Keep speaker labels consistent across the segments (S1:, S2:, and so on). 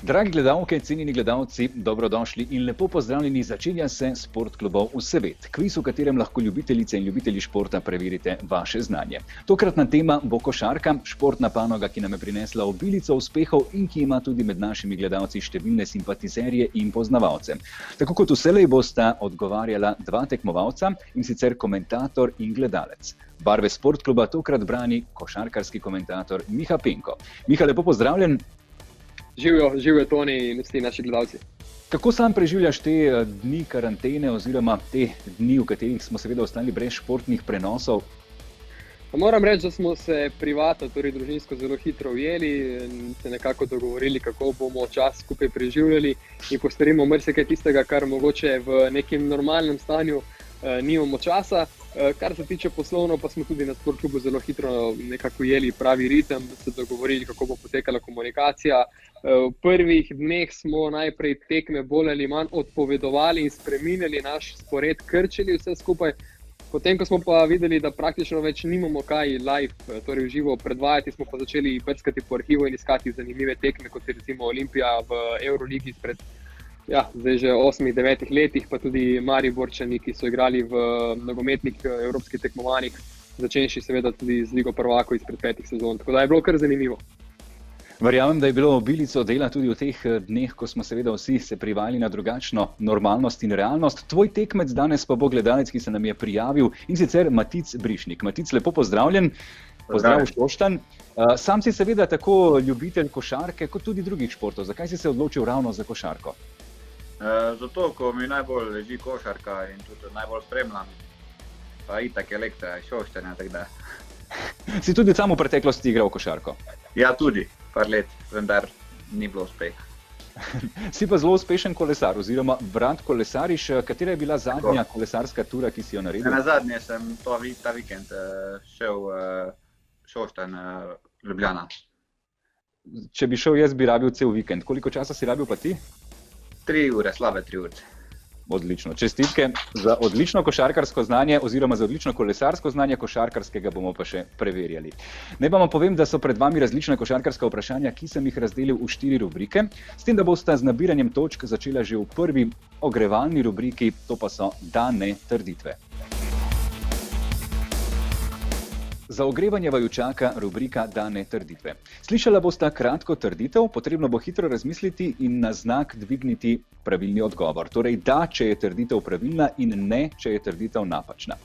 S1: Dragi gledalke, cenjeni gledalci, dobrodošli in lepo pozdravljeni. Začenja se Sport klubov Vseved, kviz, v katerem lahko ljubitelice in ljubitelji športa preverite vaše znanje. Tokratna tema bo košarka, športna panoga, ki nam je prinesla obilico uspehov in ki ima tudi med našimi gledalci številne simpatizerje in poznavalce. Tako kot vselej bosta odgovarjala dva tekmovalca, in sicer komentator in gledalec. Barve Sport kluba tokrat brani košarkarski komentator Miha Penko. Miha, lepo pozdravljen.
S2: Živijo Toni in vsi naši gledalci.
S1: Kako sam preživljaš te dni karantene oziroma te dni, v katerih smo seveda ostali brez športnih prenosov?
S2: Moram reči, da smo se privatno, torej družinsko, zelo hitro ujeli in se nekako dogovorili, kako bomo čas skupaj preživljali in postorimo marsikaj tistega, kar mogoče v nekem normalnem stanju nimamo časa. Kar se tiče poslovno, pa smo tudi na Sport klubu zelo hitro nekako ujeli pravi ritem, se dogovorili, kako bo potekala komunikacija. V prvih dneh smo najprej tekme bolj ali manj odpovedovali in spreminjali naš spored, krčili vse skupaj. Potem, ko smo pa videli, da praktično več nimamo kaj live, torej v živo predvajati, smo pa začeli brskati po arhivu in iskati zanimive tekme, kot je recimo Olimpija v Euroligi spred zdaj že 8-9 letih, pa tudi Mariborčani, ki so igrali v nogometnih evropskih tekmovanjih, začenši seveda tudi z Ligo prvakov izpred 5 sezon. Tako da je bilo kar zanimivo.
S1: Verjamem, da je bilo obilico dela tudi v teh dneh, ko smo seveda vsi se privali na drugačno normalnost in realnost. Tvoj tekmec danes pa bo gledalec, ki se nam je prijavil, in sicer Matic Brišnik. Matic, lepo pozdravljen. Pozdrav Šoštanj. Sam si seveda tako ljubitelj košarke kot tudi drugih športov. Zakaj si se odločil ravno za košarko?
S3: Zato, ko mi najbolj leži košarka in tudi najbolj spremljam, pa itak Elektra, Šoštanja, tako da.
S1: Si tudi sam v preteklosti igral košarko?
S3: Ja, tudi, par let, vendar ni bilo uspeh.
S1: Si pa zelo uspešen kolesar, oziroma brat kolesariš. Katera je bila zadnja kolesarska tura, ki si jo naredil?
S3: Na zadnje sem ta vikend šel Šoštanj, Ljubljana.
S1: Če bi šel jaz, bi rabil cel vikend. Koliko časa si rabil pa ti?
S3: 3 ure, slabe 3 ure.
S1: Odlično. Čestitke za odlično košarkarsko znanje oziroma za odlično kolesarsko znanje, košarkarskega bomo pa še preverjali. Naj vam povem, da so pred vami različna košarkarska vprašanja, ki sem jih razdelil v 4 rubrike, s tem, da bosta z nabiranjem točk začela že v prvi ogrevalni rubriki, to pa so da-ne trditve. Za ogrevanje vaju čaka rubrika da-ne trditve. Slišala bosta kratko trditev, potrebno bo hitro razmisliti in na znak dvigniti pravilni odgovor. Torej da, če je trditev pravilna, in ne, če je trditev napačna.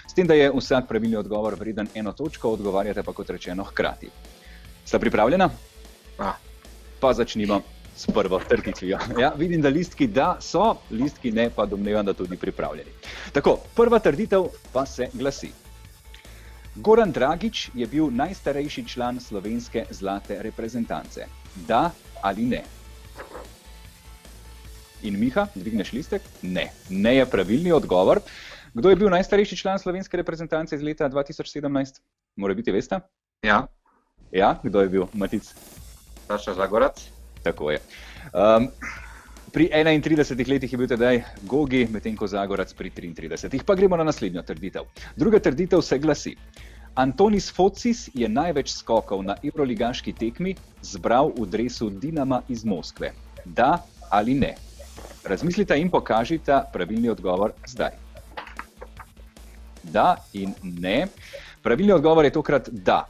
S1: S tem, da je vsak pravilni odgovor vreden 1 točko, odgovarjate pa kot rečeno hkrati. Sta pripravljena? Pa začnimo s prvo trditvijo. Ja, vidim, da listki da so, listki ne, pa domnevam, da tudi pripravljeni. Tako, prva trditev pa se glasi. Goran Dragić je bil najstarejši član slovenske zlate reprezentance. Da ali ne? In Miha, dvigneš listek? Ne. Ne je pravilni odgovor. Kdo je bil najstarejši član slovenske reprezentance iz leta 2017? Morebiti veste?
S3: Ja.
S1: Ja, kdo je bil, Matic?
S3: Saša Zagorac.
S1: Tako je. Pri 31 letih je bil tedaj Gogi, medtem ko Zagorac pri 33. Pa gremo na naslednjo trditev. Druga trditev se glasi. Antonis Focis je največ skokov na evroligaški tekmi zbral v dresu Dinama iz Moskve. Da ali ne? Razmislite in pokažite pravilni odgovor zdaj. Da in ne. Pravilni odgovor je tokrat da.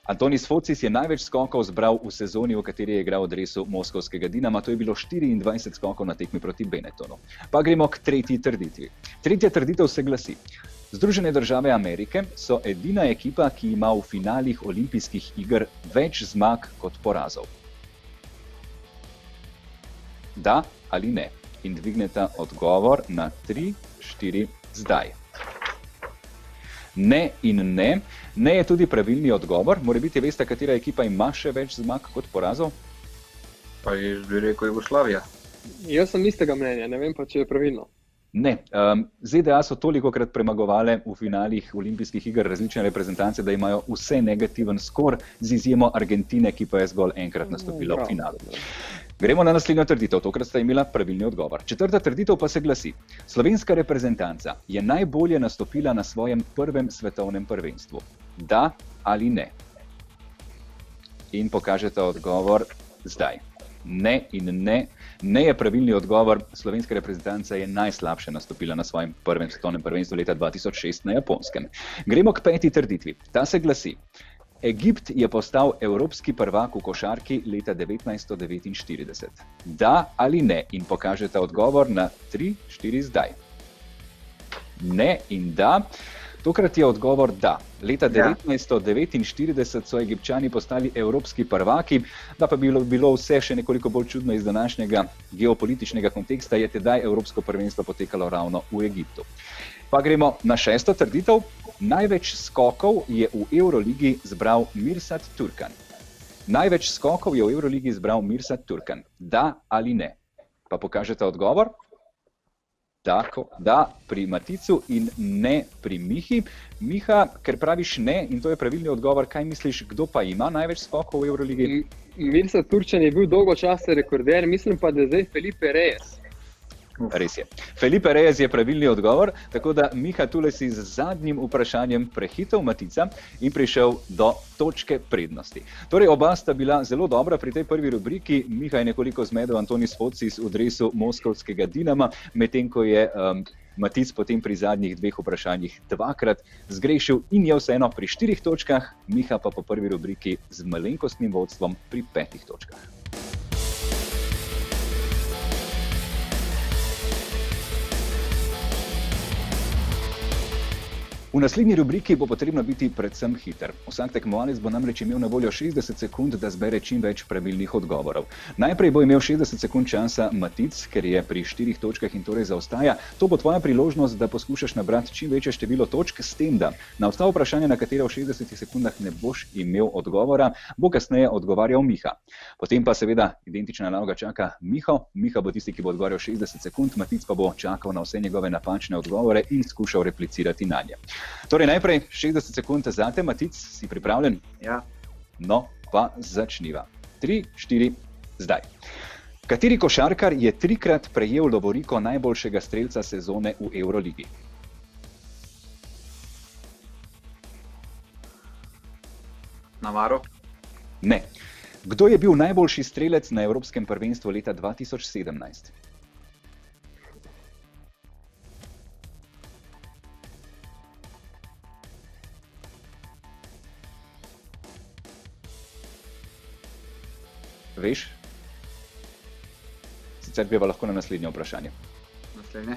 S1: Antonis Focis je največ skokov zbral v sezoni, v kateri je igral v dresu moskovskega Dinama. To je bilo 24 skokov na tekmi proti Benettonu. Pa gremo k tretji trditvi. Tretja trditev se glasi. Združene države Amerike so edina ekipa, ki ima v finalih olimpijskih iger več zmag kot porazov. Da ali ne? In dvignete odgovor na 3, 4, zdaj. Ne in ne. Ne je tudi pravilni odgovor. Morebiti veste, katera ekipa ima še več zmag kot porazov?
S3: Pa bi rekel Jugoslavija.
S2: Jaz sem istega mnenja, ne vem pa, če je pravilno.
S1: Ne. ZDA so tolikokrat premagovale v finalih olimpijskih iger različne reprezentance, da imajo vse negativen skor, z izjemo Argentine, ki pa je zgolj enkrat nastopila v finalu. Gremo na naslednjo trditev, tokrat sta imela pravilni odgovor. Četrta trditev pa se glasi. Slovenska reprezentanca je najbolje nastopila na svojem prvem svetovnem prvenstvu. Da ali ne? In pokažete odgovor zdaj. Ne in ne. Ne je pravilni odgovor. Slovenska reprezentanca je najslabše nastopila na svojem prvem svetovnem prvenstvu leta 2006 na Japonskem. Gremo k 5. trditvi. Ta se glasi: Egipt je postal evropski prvak v košarki leta 1949. Da ali ne? In pokažete odgovor na 3, 4 zdaj. Ne in da. Tokrat je odgovor da. Leta 1949 so Egipčani postali evropski prvaki, da pa bi bilo vse še nekoliko bolj čudno iz današnjega geopolitičnega konteksta, je tedaj evropsko prvenstvo potekalo ravno v Egiptu. Pa gremo na 6. trditev. Največ skokov je v Euroligi zbral Mirsad Turkan. Največ skokov je v Euroligi zbral Mirsad Turkan. Da ali ne? Pa pokažete odgovor. Tako, da pri Maticu in ne pri Mihi. Miha, ker praviš ne in to je pravilni odgovor, kaj misliš, kdo pa ima največ skokov v Euroligi?
S2: Mirsad Turčan je bil dolgo časa rekorder, mislim pa, da je zdaj Felipe Reyes.
S1: Res je. Felipe Reyes je pravilni odgovor, tako da Miha tule si z zadnjim vprašanjem prehitel Matica in prišel do točke prednosti. Torej, oba sta bila zelo dobra pri tej prvi rubriki. Miha je nekoliko zmedel Antonis Focis v dresu moskovskega Dinama, medtem ko je Matic potem pri zadnjih 2 vprašanjih 2-krat zgrešil in je vseeno pri 4 točkah, Miha pa po prvi rubriki z malenkostnim vodstvom pri 5 točkah. V naslednji rubriki bo potrebno biti predvsem hiter. Vsak tekmovalec bo namreč imel na voljo 60 sekund, da zbere čim več pravilnih odgovorov. Najprej bo imel 60 sekund časa Matic, ker je pri 4 točkah in torej zaostaja. To bo tvoja priložnost, da poskušaš nabrati čim večje število točk, s tem, da na ostalo vprašanje, na katero v 60 sekundah ne boš imel odgovora, bo kasneje odgovarjal Miha. Potem pa seveda identična naloga čaka Miho. Miha bo tisti, ki bo odgovarjal 60 sekund, Matic pa bo čakal na vse njegove napačne odgovore in skušal replicirati nanje. Torej, najprej 60 sekund zate, Matic, si pripravljen?
S3: Ja.
S1: No, pa začniva. 3, 4, zdaj. Kateri košarkar je 3-krat prejel lovoriko najboljšega strelca sezone v Euroligi?
S3: Navarro?
S1: Ne. Kdo je bil najboljši strelec na Evropskem prvenstvu leta 2017? Veš? Sicer greva lahko na naslednje vprašanje.
S3: Naslednje?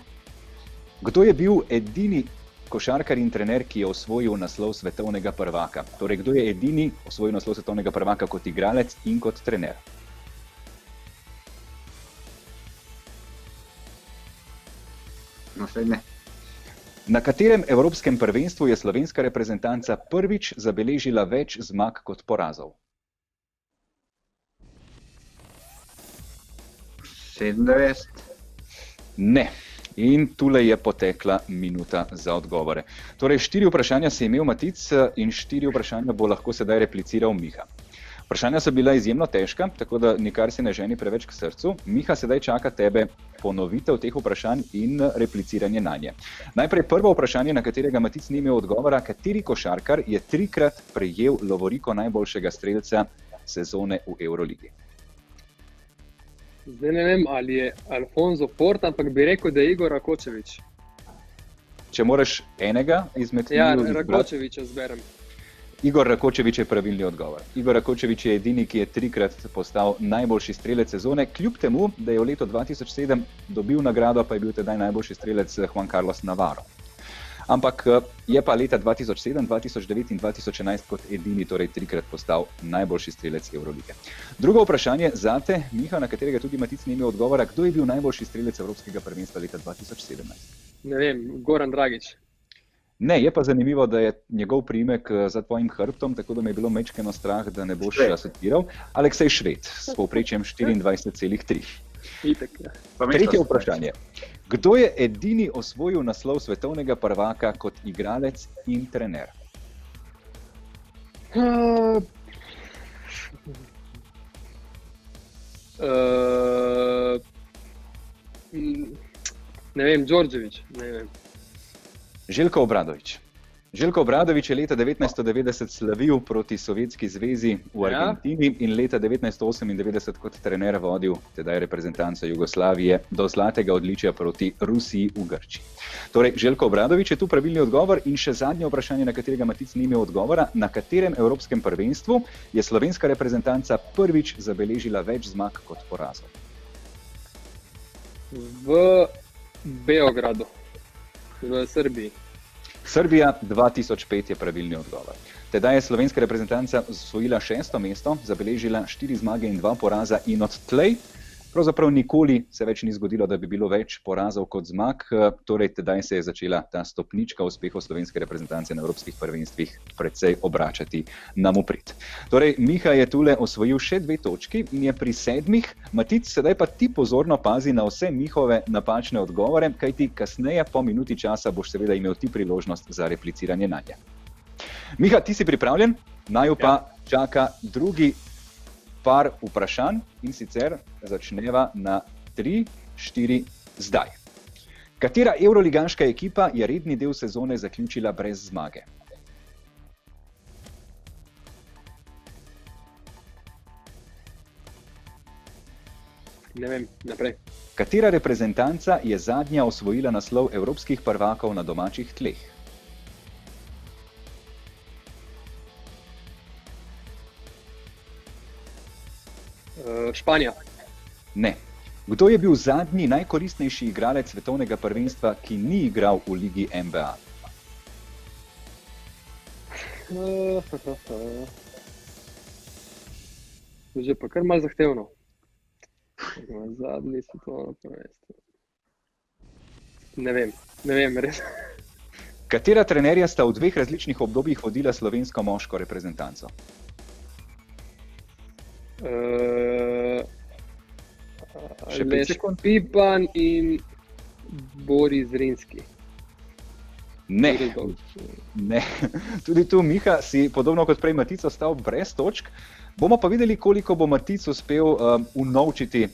S1: Kdo je bil edini košarkar in trener, ki je osvojil naslov svetovnega prvaka? Torej, kdo je edini osvojil naslov svetovnega prvaka kot igralec in kot trener?
S3: Naslednje?
S1: Na katerem evropskem prvenstvu je slovenska reprezentanca prvič zabeležila več zmag kot porazov?
S3: 97?
S1: Ne. In tule je potekla minuta za odgovore. Torej, 4 vprašanja si imel Matic in 4 vprašanja bo lahko sedaj repliciral Miha. Vprašanja so bila izjemno težka, tako da nikar se ne ženi preveč k srcu. Miha, sedaj čaka tebe ponovitev teh vprašanj in repliciranje nanje. Najprej prvo vprašanje, na katerega Matic ni imel odgovora: kateri košarkar je 3-krat prejel lovoriko najboljšega strelca sezone v Euroligi?
S2: Zdaj ne vem, ali je Alfonso Porta, ampak bi rekel, da je Igor Rakočević.
S1: Če moraš enega izmed
S2: Ja,
S1: njiju izbrati.
S2: Rakočevića zberem.
S1: Igor Rakočević je pravilni odgovor. Igor Rakočević je edini, ki je 3-krat postal najboljši strelec sezone, kljub temu, da je v letu 2007 dobil nagrado, pa je bil tedaj najboljši strelec Juan Carlos Navarro. Ampak je pa leta 2007, 2009 in 2011 kot edini, torej 3-krat postal najboljši strelec Evrolige. Drugo vprašanje zate, Miha, na katerega tudi Matic ni imel odgovora: kdo je bil najboljši strelec Evropskega prvenstva leta 2017?
S2: Ne vem, Goran Dragić.
S1: Ne, je pa zanimivo, da je njegov priimek za tvojim hrbtom, tako da me je bilo mečkeno strah, da ne boš asociral. Aleksej Šved s povprečjem 24,3.
S2: Itek, ja.
S1: Tretje vprašanje. Kdo je edini osvojil naslov svetovnega prvaka kot igralec in trener?
S2: Ne vem, Đorđević. Ne vem.
S1: Željko Obradović. Željko Obradović je leta 1990 slavil proti Sovjetski zvezi v Argentini in leta 1998 kot trener vodil tedaj reprezentanco Jugoslavije do zlatega odličja proti Rusiji v Grčiji. Torej, Željko Obradović je tu pravilni odgovor in še zadnje vprašanje, na katerega Matic ni imel odgovora. Na katerem evropskem prvenstvu je slovenska reprezentanca prvič zabeležila več zmag kot porazov?
S2: V Beogradu, v Srbiji.
S1: Srbija 2005 je pravilni odgovor. Tedaj je slovenska reprezentanca osvojila 6. mesto, zabeležila 4 zmage in 2 poraza in odtlej pravzaprav nikoli se več ni zgodilo, da bi bilo več porazov kot zmag, torej tedaj se je začela ta stopnička uspehov slovenske reprezentance na evropskih prvenstvih precej obračati nam v prid. Torej, Miha je tule osvojil še 2 točki in je pri 7. Matic, sedaj pa ti pozorno pazi na vse Mihove napačne odgovore, kajti kasneje po minuti časa boš seveda imel ti priložnost za repliciranje nanje. Miha, ti si pripravljen? Naju pa čaka drugi par vprašanj in sicer začneva na 3, 4, zdaj. Katera evroligaška ekipa je redni del sezone zaključila brez zmage?
S2: Ne vem, naprej.
S1: Katera reprezentanca je zadnja osvojila naslov evropskih prvakov na domačih tleh?
S2: Španija.
S1: Ne. Kdo je bil zadnji najkoristnejši igralec svetovnega prvenstva, ki ni igral v ligi NBA?
S2: Že pa kar malo zahtevno. Zadnji svetovno prvenstvo. Ne vem, res.
S1: Katera trenerja sta v 2 različnih obdobjih vodila slovensko moško reprezentanco?
S2: Aleš Pipan in Boris Zrinski.
S1: Ne. Tudi tu, Miha, si podobno kot prej Matic ostal brez točk. Bomo pa videli, koliko bo Matic uspel unovčiti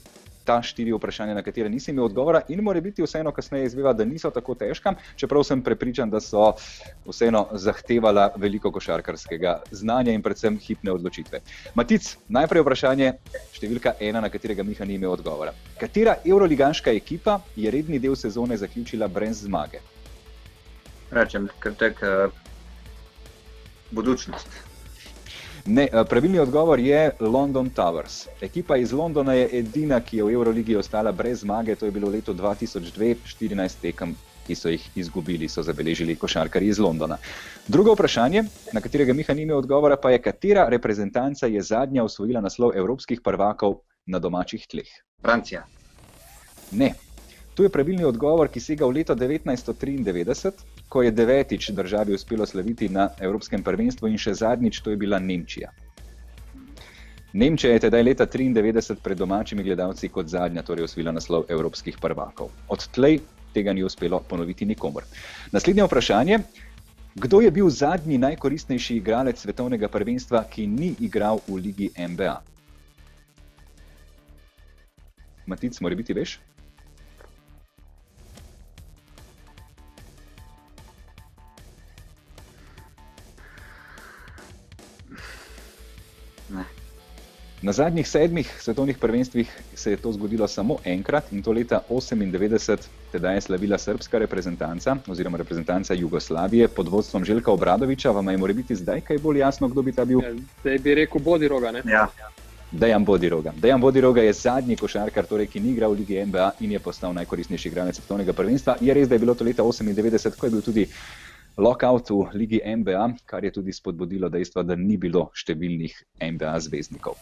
S1: ta 4 vprašanja, na katere nisi imel odgovora in morebiti vseeno kasneje izveva, da niso tako težka, čeprav sem prepričan, da so vseeno zahtevala veliko košarkarskega znanja in predvsem hipne odločitve. Matic, najprej vprašanje številka 1, na katerega Miha ni imel odgovora. Katera evroligaška ekipa je redni del sezone zaključila brez zmage?
S3: Rečem, kratek budućnost.
S1: Ne, pravilni odgovor je London Towers. Ekipa iz Londona je edina, ki je v Evroligi ostala brez zmage, to je bilo leto 2002, 14 tekem, ki so jih izgubili, so zabeležili košarkarji iz Londona. Drugo vprašanje, na katerega Miha ni imel odgovora, pa je, katera reprezentanca je zadnja osvojila naslov evropskih prvakov na domačih tleh?
S3: Francija.
S1: Ne. Tu je pravilni odgovor, ki sega v leto 1993, ko je 9. državi uspelo slaviti na evropskem prvenstvu in še zadnjič, to je bila Nemčija. Nemčija je tedaj leta 1993 pred domačimi gledalci kot zadnja torej osvojila naslov evropskih prvakov. Odtlej tega ni uspelo ponoviti nikomur. Naslednje vprašanje. Kdo je bil zadnji najkoristnejši igralec svetovnega prvenstva, ki ni igral v ligi NBA? Matic, morebiti veš? Na zadnjih 7 svetovnih prvenstvih se je to zgodilo samo enkrat in to leta 1998, tedaj je slavila srbska reprezentanca oziroma reprezentanca Jugoslavije pod vodstvom Željka Obradovića. Vam je morebiti zdaj kaj bolj jasno, kdo bi ta bil?
S2: Zdaj bi rekel Bodiroga, ne?
S3: Ja.
S1: Dejan Bodiroga. Dejan Bodiroga je zadnji košarkar, torej, ki ni igral v ligi NBA in je postal najkoristnejši igralec svetovnega prvenstva. Je res, da je bilo to leta 1998, ko je bil tudi lockout v ligi NBA, kar je tudi spodbudilo dejstvo, da ni bilo številnih NBA zvezdnikov.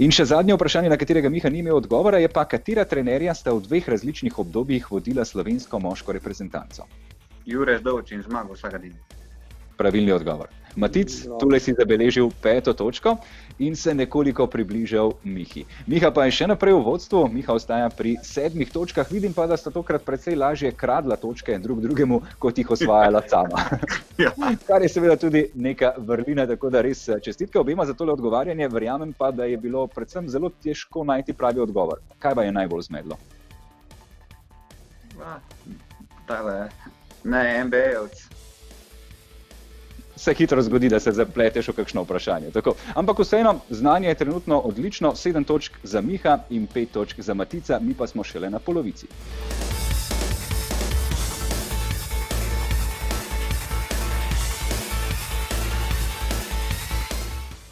S1: In še zadnje vprašanje, na katerega Miha ni imel odgovora, je pa, katera trenerja sta v 2 različnih obdobjih vodila slovensko moško reprezentanco?
S3: Jure Zdovč in Zmago Sagadin.
S1: Pravilni odgovor. Matic, tule si zabeležil 5. točko in se nekoliko približal Mihi. Miha pa je še naprej v vodstvu, Miha ostaja pri 7 točkah, vidim pa, da sta tokrat precej lažje kradla točke drug drugemu, kot jih osvajala sama. Kar je seveda tudi neka vrlina, tako da res čestitke obema za tole odgovarjanje, verjamem pa, da je bilo predvsem zelo težko najti pravi odgovor. Kaj pa je najbolj zmedlo?
S3: Ne, NBA-ovc.
S1: se hitro zgodi, da se zapleteš v kakšno vprašanje. Tako. Ampak vseeno, znanje je trenutno odlično, 7 točk za Miha in 5 točk za Matica, mi pa smo šele na polovici.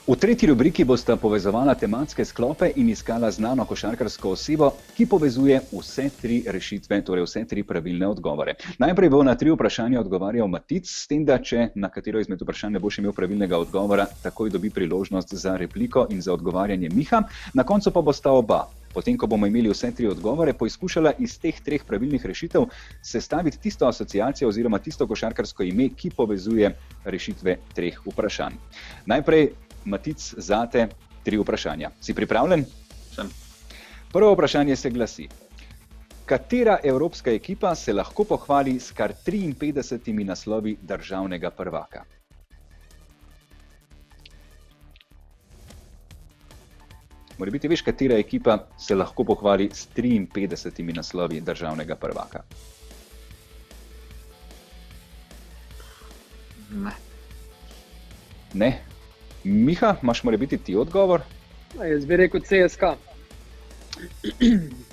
S1: V tretji rubriki bosta povezovala tematske sklope in iskala znano košarkarsko osebo, ki povezuje vse 3 rešitve, torej vse 3 pravilne odgovore. Najprej bo na 3 vprašanja odgovarjal Matic, s tem, da če na katero izmed vprašanj ne boš imel pravilnega odgovora, takoj dobi priložnost za repliko in za odgovarjanje Miha. Na koncu pa bosta oba, potem ko bomo imeli vse 3 odgovore, poizkušala iz teh 3 pravilnih rešitev sestaviti tisto asociacijo oziroma tisto košarkarsko ime, ki povezuje rešitve 3 vprašanj. Najprej Matic, zate 3 vprašanja. Si pripravljen?
S3: Sem.
S1: Prvo vprašanje se glasi: katera evropska ekipa se lahko pohvali s kar 53 naslovi državnega prvaka? Morebiti veš, katera ekipa se lahko pohvali s 53 naslovi državnega prvaka?
S3: Ne.
S1: Ne? Miha, imaš morebiti ti odgovor?
S2: Jaz bi rekel CSK.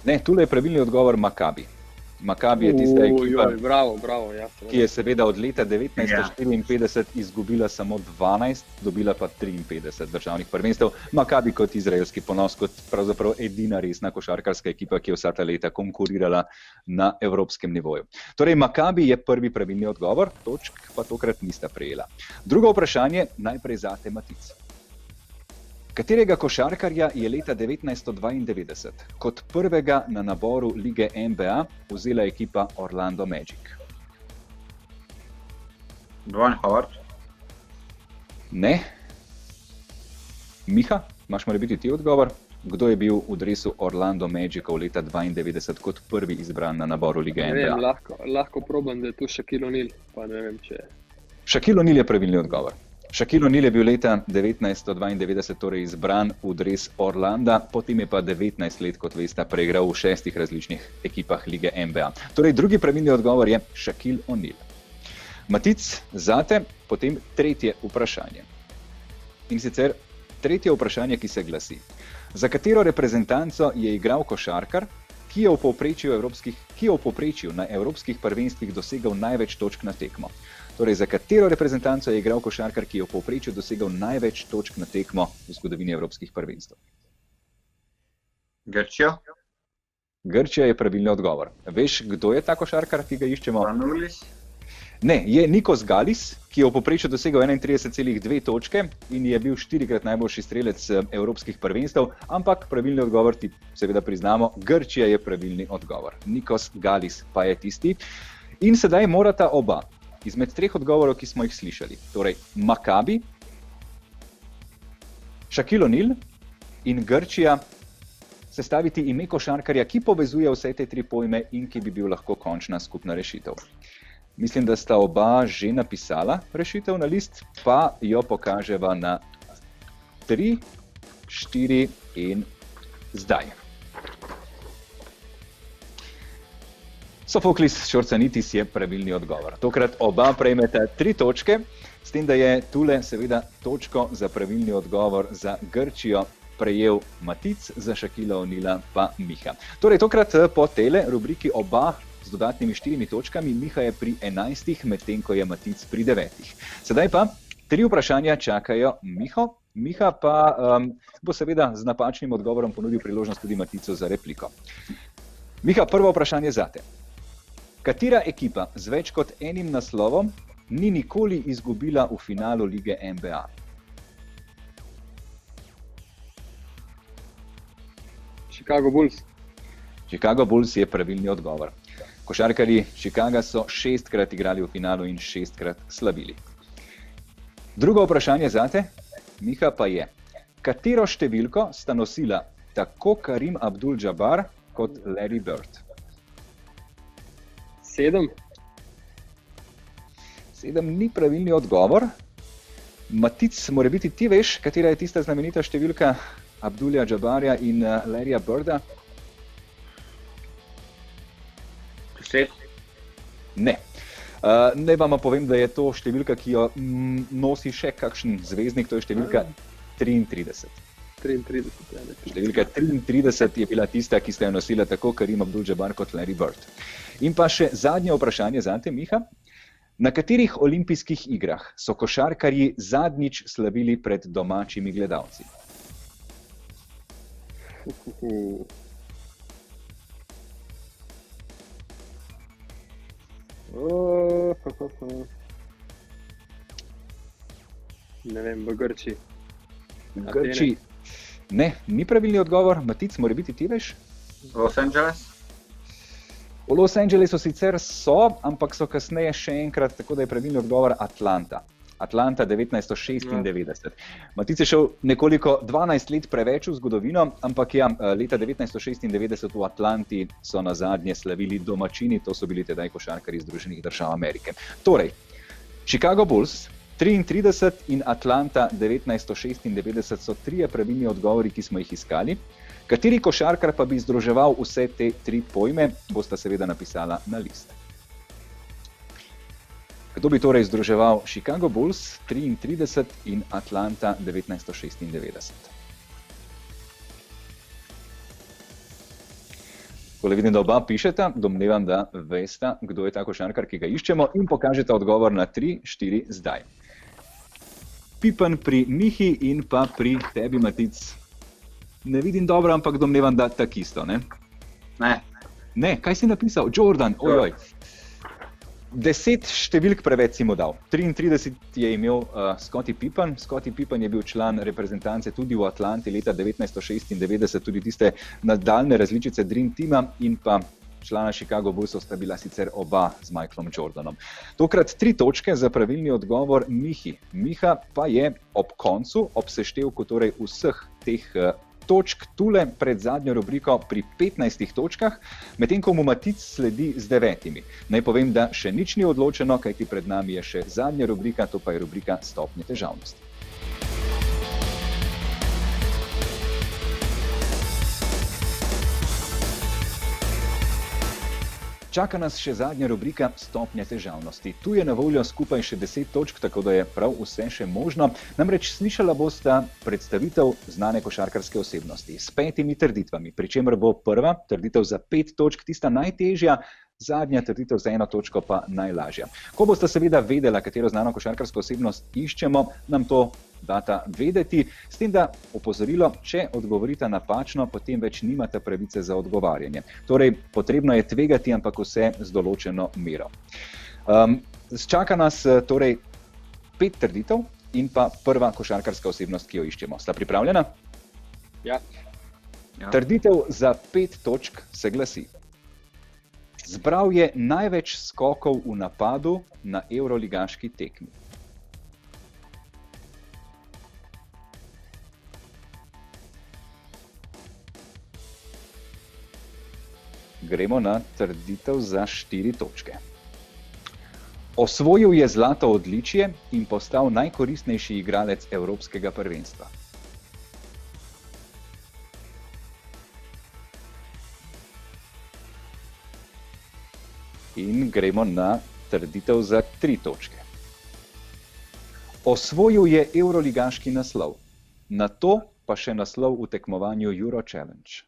S1: Ne, tule je pravilni odgovor Maccabi. Maccabi je tista ekipa,
S2: Bravo, jasno.
S1: ki je seveda od leta 1954 izgubila samo 12, dobila pa 53 državnih prvenstev. Maccabi kot izraelski ponos, kot pravzaprav edina resna košarkarska ekipa, ki je vsa ta leta konkurirala na evropskem nivoju. Torej, Maccabi je prvi pravilni odgovor, točk pa tokrat nista prejela. Drugo vprašanje, najprej zate, Matic. Katerega košarkarja je leta 1992 kot prvega na naboru lige NBA vzela ekipa Orlando Magic?
S3: Dwayne Howard.
S1: Ne. Miha, imaš morebiti ti odgovor? Kdo je bil v dresu Orlando Magicov leta 1992 kot prvi izbran na naboru lige NBA?
S2: Ne vem, lahko probam, da je tu Shaquille O'Neal, pa ne vem, če...
S1: Shaquille O'Neal je pravilni odgovor. Shaquille O'Neal je bil leta 1992 torej izbran v dres Orlanda, potem je pa 19 let, kot veste, preigral v 6 različnih ekipah lige NBA. Torej, drugi pravilni odgovor je Shaquille O'Neal. Matic, zate, potem tretje vprašanje. In sicer tretje vprašanje, ki se glasi: za katero reprezentanco je igral košarkar, ki je v povprečju na evropskih prvenstvih dosegel največ točk na tekmo? Torej, za katero reprezentanco je igral košarkar, ki je v povprečju dosegel največ točk na tekmo v zgodovini evropskih prvenstev?
S3: Grčija.
S1: Grčija je pravilni odgovor. Veš, kdo je ta košarkar, ki ga iščemo?
S3: Spanulis.
S1: Ne, je Nikos Galis, ki je v povprečju dosegel 31,2 točke in je bil 4-krat najboljši strelec evropskih prvenstev, ampak pravilni odgovor ti seveda priznamo, Grčija je pravilni odgovor. Nikos Galis pa je tisti. In sedaj morata oba izmed 3 odgovorov, ki smo jih slišali, torej Maccabi, Shaquille O'Neal in Grčija, sestaviti ime košarkarja, ki povezuje vse te 3 pojme in ki bi bil lahko končna skupna rešitev. Mislim, da sta oba že napisala rešitev na list, pa jo pokaževa na 3, 4 in zdaj. Sofoklis Šorcanitis je pravilni odgovor. Tokrat oba prejmeta 3 točke, s tem, da je tule seveda točko za pravilni odgovor za Grčijo prejel Matic, za Shaquille O'Neala pa Miha. Torej, tokrat po tele rubriki oba z dodatnimi 4 točkami, Miha je pri 11, medtem ko je Matic pri 9. Sedaj pa 3 vprašanja čakajo Miho. Miha pa bo seveda z napačnim odgovorom ponudil priložnost tudi Maticu za repliko. Miha, prvo vprašanje zate. Katera ekipa z več kot enim naslovom ni nikoli izgubila v finalu lige NBA?
S2: Chicago Bulls.
S1: Chicago Bulls je pravilni odgovor. Košarkarji Chicaga so 6-krat igrali v finalu in 6-krat slavili. Drugo vprašanje zate, Miha, pa je: katero številko sta nosila tako Karim Abdul-Jabbar kot Larry Bird?
S2: 7.
S1: 7 ni pravilni odgovor. Matic, morebiti ti veš, katera je tista znamenita številka Abdulja Jabbarja in Larryja Birda?
S3: 10.
S1: Ne. Naj vam povem, da je to številka, ki jo nosi še kakšen zvezdnik, to je številka 33.
S2: 33, ja.
S1: Številka 33 je bila tista, ki sta jo nosila tako Karim Abdul-Jabbar kot Larry Bird. In pa še zadnje vprašanje zate, Miha. Na katerih olimpijskih igrah so košarkarji zadnjič slavili pred domačimi gledalci?
S2: Ne vem, v Grčiji.
S1: Grčiji. Ne, ni pravilni odgovor. Matic, mora biti ti veš?
S3: Los Angeles?
S1: V Los Angelesu sicer so, ampak so kasneje še enkrat, tako da je pravilni odgovor Atlanta. Atlanta 1996. Matic je šel nekoliko 12 let preveč v zgodovino, ampak ja, leta 1996 v Atlanti so nazadnje slavili domačini, to so bili tedaj košarkarji Združenih držav Amerike. Torej, Chicago Bulls 33 in Atlanta 1996 so trije pravilni odgovori, ki smo jih iskali. Kateri košarkar pa bi združeval vse te tri pojme, bosta seveda napisala na list. Kdo bi torej združeval Chicago Bulls 33 in Atlanta 1996? Ko vidim, da oba pišeta, domnevam, da vesta, kdo je ta košarkar, ki ga iščemo, in pokažeta odgovor na 3-4 zdaj. Pippen pri Mihi in pa pri tebi, Matic. Ne vidim dobro, ampak domnevam, da takisto, ne?
S3: Ne.
S1: Ne, kaj si napisal? Jordan, ojoj. 10 številk preveč si mu dal. 33 je imel Scottie Pippen. Scottie Pippen je bil član reprezentance tudi v Atlanti leta 1996, tudi tiste nadaljne različice Dream Teama, in pa člana Chicago Bullsov sta bila sicer oba z Michaelom Jordanom. Tokrat 3 točke za pravilni odgovor Mihi. Miha pa je ob koncu, ob seštevku torej vseh teh točk tule pred zadnjo rubriko pri 15 točkah, medtem ko mu Matic sledi z 9. Naj povem, da še nič ni odločeno, kajti pred nami je še zadnja rubrika, to pa je rubrika stopnje težavnosti. Čaka nas še zadnja rubrika stopnje težavnosti. Tu je na voljo skupaj še 10 točk, tako da je prav vse še možno. Namreč slišala bosta predstavitev znane košarkarske osebnosti s 5 trditvami, pri čemer bo prva trditev za 5 točk tista najtežja, zadnja trditev za 1 točko pa najlažja. Ko boste seveda vedela, katero znano košarkarsko osebnost iščemo, nam to data vedeti, s tem, da opozorilo, če odgovorita napačno, potem več nimate pravice za odgovarjanje. Torej, potrebno je tvegati, ampak vse z določeno mero. Čaka nas torej 5 trditev in pa prva košarkarska osebnost, ki jo iščemo. Sta pripravljena?
S2: Ja.
S1: Trditev za 5 točk se glasi: zbral je največ skokov v napadu na evroligaški tekmi. Gremo na trditev za 4 točke. Osvojil je zlato odličje in postal najkoristnejši igralec Evropskega prvenstva. In gremo na trditev za 3 točke. Osvojil je evroligaški naslov, nato pa še naslov v tekmovanju Euro Challenge.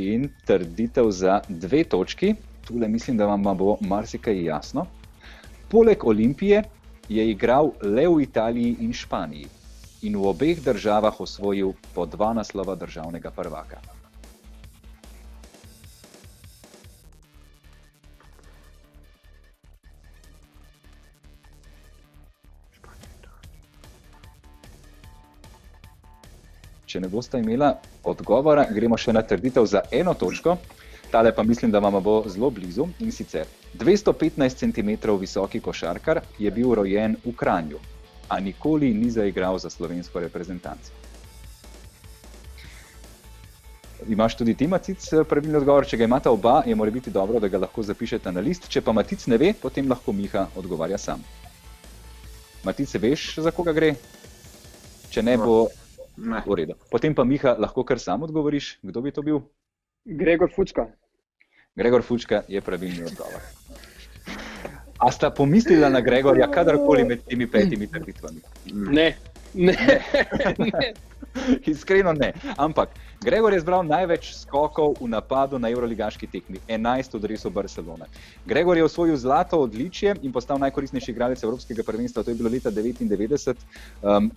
S1: In trditev za 2 točki, tule mislim, da vam bo marsikaj jasno. Poleg Olimpije je igral le v Italiji in Španiji in v obeh državah osvojil po 2 naslova državnega prvaka. Če ne boste imela odgovora, gremo še na trditev za 1 točko. Tale pa mislim, da vam bo zelo blizu, in sicer 215 cm visoki košarkar je bil rojen v Kranju, a nikoli ni zaigral za slovensko reprezentanco. Imaš tudi ti, Matic, pravilni odgovor? Če ga imata oba, je mora biti dobro, da ga lahko zapišete na list. Če pa Matic ne ve, potem lahko Miha odgovarja sam. Matic, veš, za koga gre? Če ne bo
S3: Ne.
S1: v redu. Potem pa Miha, lahko kar sam odgovoriš, kdo bi to bil?
S2: Gregor Fučka.
S1: Gregor Fučka je pravilni odgovor. A sta pomislila na Gregorja kadarkoli med temi 5 trditvami?
S2: Ne.
S1: Iskreno ne. Ampak Gregor je zbral največ skokov v napadu na evroligaški tekmi, 11 v dresu Barcelone. Gregor je osvojil zlato odličje in postal najkoristnejši igralec Evropskega prvenstva, to je bilo leta 1999,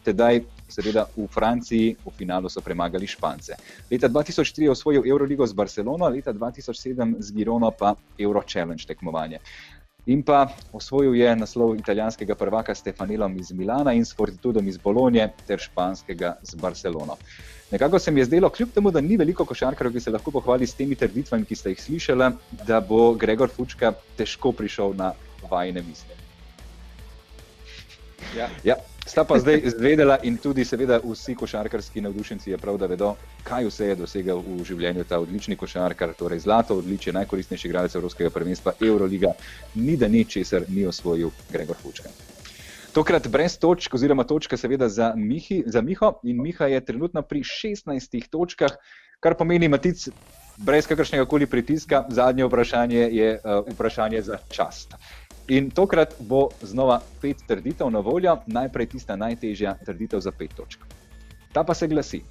S1: tedaj seveda v Franciji v finalu so premagali Špance. Leta 2003 je osvojil Euroligo z Barcelono, leta 2007 z Girono pa Euro Challenge tekmovanje. In pa osvojil je naslov italijanskega prvaka s Stefanelom iz Milana in s Fortitudom iz Bolonje ter španskega z Barcelono. Nekako se mi je zdelo, kljub temu, da ni veliko košarkarjev, ki se lahko pohvali s temi trditvami, ki ste jih slišali, da bo Gregor Fučka težko prišel na vajine misli. Ja, sta pa zdaj izvedela in tudi seveda vsi košarkarski navdušenci je prav, da vedo, kaj vse je dosegel v življenju ta odlični košarkar, torej zlato odličje, najkoristnejši igralec Evropskega prvenstva, Euroliga, ni da ni česar ni osvojil Gregor Fučka. Tokrat brez točk, oziroma točka seveda za Miho in Miha je trenutno pri 16 točkah, kar pomeni, Matic, brez kakršnega koli pritiska, zadnje vprašanje je vprašanje za čast. In tokrat bo znova 5 trditev na voljo, najprej tista najtežja trditev za 5 točk. Ta pa se glasi: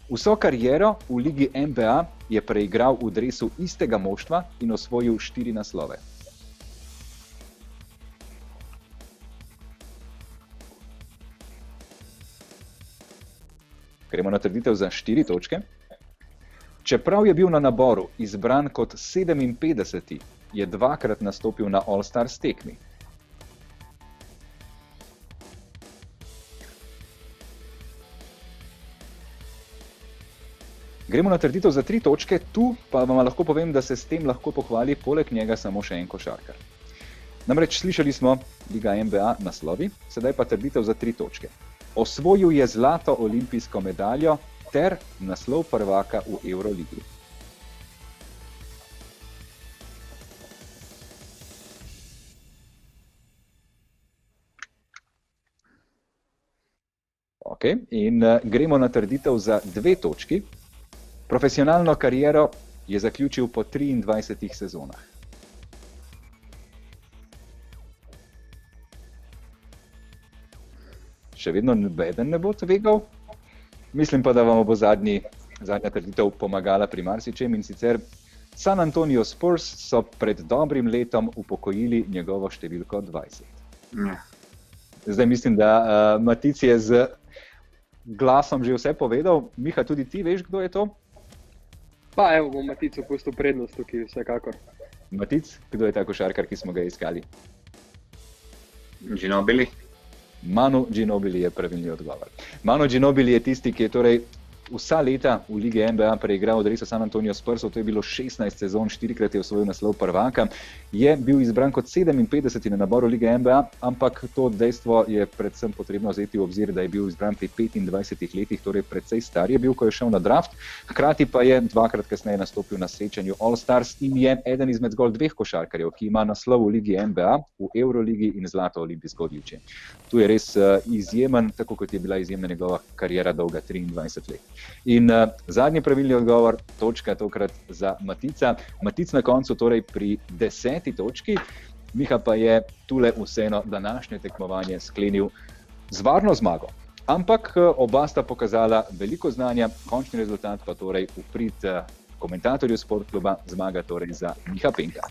S1: vso kariero v ligi NBA je preigral v dresu istega moštva in osvojil 4 naslove. Gremo na trditev za 4 točke. Čeprav je bil na naboru izbran kot 57, je dvakrat nastopil na All-Stars tekmi. Gremo na trditev za 3 točke, tu pa vam lahko povem, da se s tem lahko pohvali poleg njega samo še en košarkar. Namreč slišali smo Liga NBA naslovi, sedaj pa trditev za 3 točke. Osvojil je zlato olimpijsko medaljo ter naslov prvaka v Euroligi. Okay. In gremo na trditev za 2 točki. Profesionalno kariero je zaključil po 23 sezonah. Še vedno nobeden ne bo tvegal. Mislim pa, da vam bo zadnja trditev pomagala pri marsičem, in sicer San Antonio Spurs so pred dobrim letom upokojili njegovo številko 20.
S3: Ja.
S1: Zdaj mislim, da Matic je z glasom že vse povedal. Miha, tudi ti veš, kdo je to?
S2: Pa evo, bom Maticu pustil prednost tukaj vsekakor.
S1: Matic, kdo je ta košarkar, ki smo ga iskali?
S3: Ginobili.
S1: Manu Ginobili je pravilni odgovor. Manu Ginobili je tisti, ki je torej vsa leta v Ligi NBA preigral v dresu San Antonio Spursov, to je bilo 16 sezon, 4-krat je osvojil naslov prvaka, je bil izbran kot 57 na naboru Lige NBA, ampak to dejstvo je predvsem potrebno vzeti v obzir, da je bil izbran pri 25 letih, torej precej star je bil, ko je šel na draft, hkrati pa je dvakrat kasneje nastopil na srečanju All-Stars in je eden izmed zgolj 2 košarkarjev, ki ima naslov v Ligi NBA, v Euroligi in zlato olimpijsko odličje. Tu je res izjemen, tako kot je bila izjemna njegova kariera dolga 23 let. In zadnji pravilni odgovor, točka tokrat za Matica. Matic na koncu torej pri 10 točki, Miha pa je tule vseeno današnje tekmovanje sklenil z varno zmago. Ampak oba sta pokazala veliko znanja, končni rezultat pa torej v prid komentatorju Sportkluba, zmaga torej za Miha Penka.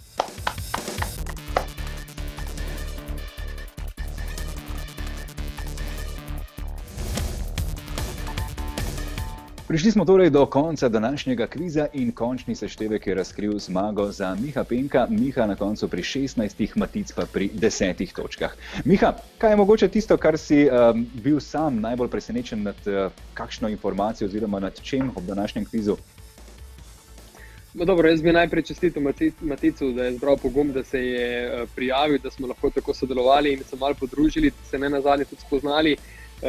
S1: Prišli smo torej do konca današnjega kviza in končni seštevek je razkril zmago za Miha Penka. Miha na koncu pri 16, Matic pa pri 10 točkah. Miha, kaj je mogoče tisto, kar si bil sam najbolj presenečen nad kakšno informacijo oziroma nad čem ob današnjem kvizu?
S2: No, dobro, jaz bi najprej čestitil Maticu, da je zbral pogum, da se je prijavil, da smo lahko tako sodelovali in se malo podružili, se ne nazadnje tudi spoznali.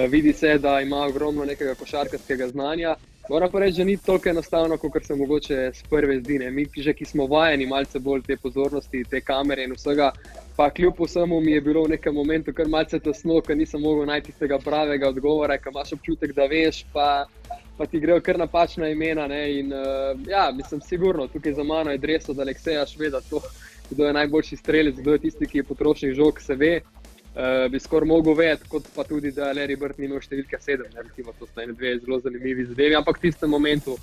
S2: Vidi se, da ima ogromno nekega košarkarskega znanja Moram pa reči, da ni toliko enostavno, kot se mogoče s prve zdi. Mi, že ki smo vajeni malce bolj te pozornosti, te kamere in vsega, pa kljub vsemu mi je bilo v nekem momentu kar malce tesno, ker nisem mogel najti tistega pravega odgovora, ker imaš občutek, da veš, pa ti grejo kar napačna imena. Ne? In ja, mislim, sigurno, tukaj za mano je dres od Alekseja Šveda, to, kdo je najboljši strelec, kdo je tisti, ki je potrošnik žog, se ve. Bi skoraj mogel vedeti, kot pa tudi, da Larry Bird ni imel številka 7. Recimo, to sta dve zelo zanimivi zadevi, ampak v tistem momentu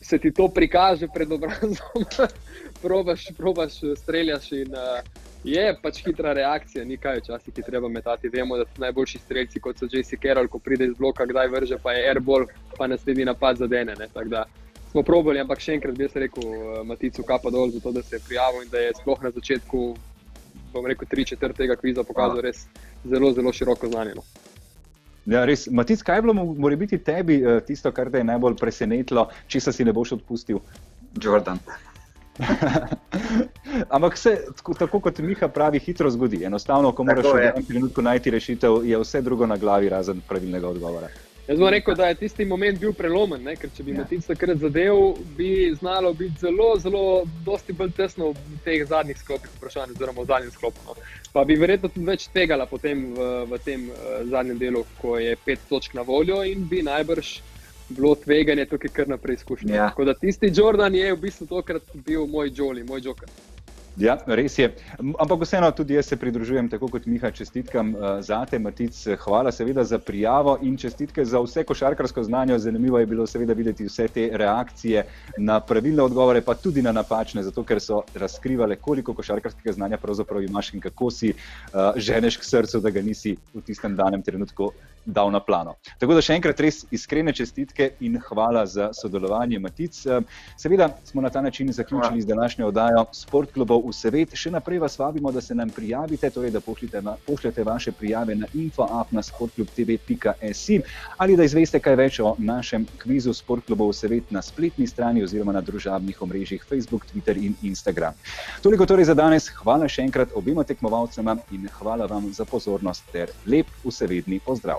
S2: se ti to prikaže pred obrazom, probaš, streljaš in je pač hitra reakcija, ni kaj včasih, ki treba metati. Vemo, da so najboljši strelci, kot so J.C. Carroll, ko pride iz bloka, kdaj vrže, pa je airball, pa naslednji napad zadene. Tako da smo probali, ampak še enkrat bi jaz rekel Maticu kapa dol za to, da se je prijavil in da je sploh na začetku, bom rekel, 3/4 tega kviza pokazal res zelo, zelo široko znanje. No.
S1: Ja, res. Matic, kaj je bilo morebiti tebi tisto, kar te je najbolj presenetilo, česa si ne boš odpustil?
S3: Jordan.
S1: Ampak se, tako kot Miha pravi, hitro zgodi. Enostavno, ko moraš v enem trenutku najti rešitev, je vse drugo na glavi razen pravilnega odgovora.
S2: Jaz bom rekel, da je tisti moment bil prelomen, ker če bi Matic takrat zadev, bi znalo biti zelo, zelo dosti bolj tesno v teh zadnjih sklopih vprašanj, oziroma v zadnjem sklopu. No. Pa bi verjetno tudi več tegala potem v tem zadnjem delu, ko je 5 točk na voljo in bi najbrž bilo tveganje tukaj kar naprej izkušnje. Ja. Tako da tisti Jordan je v bistvu tokrat bil moj Jolly, moj Joker.
S1: Ja, res je. Ampak vseeno tudi jaz se pridružujem, tako kot Miha, čestitkam zate, Matic, hvala seveda za prijavo in čestitke za vse košarkarsko znanje. Zanimivo je bilo seveda videti vse te reakcije na pravilne odgovore, pa tudi na napačne, zato ker so razkrivale, koliko košarkarskega znanja pravzaprav imaš in kako si ženeš k srcu, da ga nisi v tistem danem trenutku dal na plano. Tako da še enkrat res iskrene čestitke in hvala za sodelovanje, Matic. Seveda smo na ta način zaključili z današnjo oddajo Sportklubov v Sevet. Še naprej vas vabimo, da se nam prijavite, torej da pošljete vaše prijave na info@sportklubtv.si ali da izveste kaj več o našem kvizu Sportklubov v Sevet na spletni strani oziroma na družabnih omrežjih Facebook, Twitter in Instagram. Toliko torej za danes. Hvala še enkrat obema tekmovalcema in hvala vam za pozornost ter lep vsevedni pozdrav.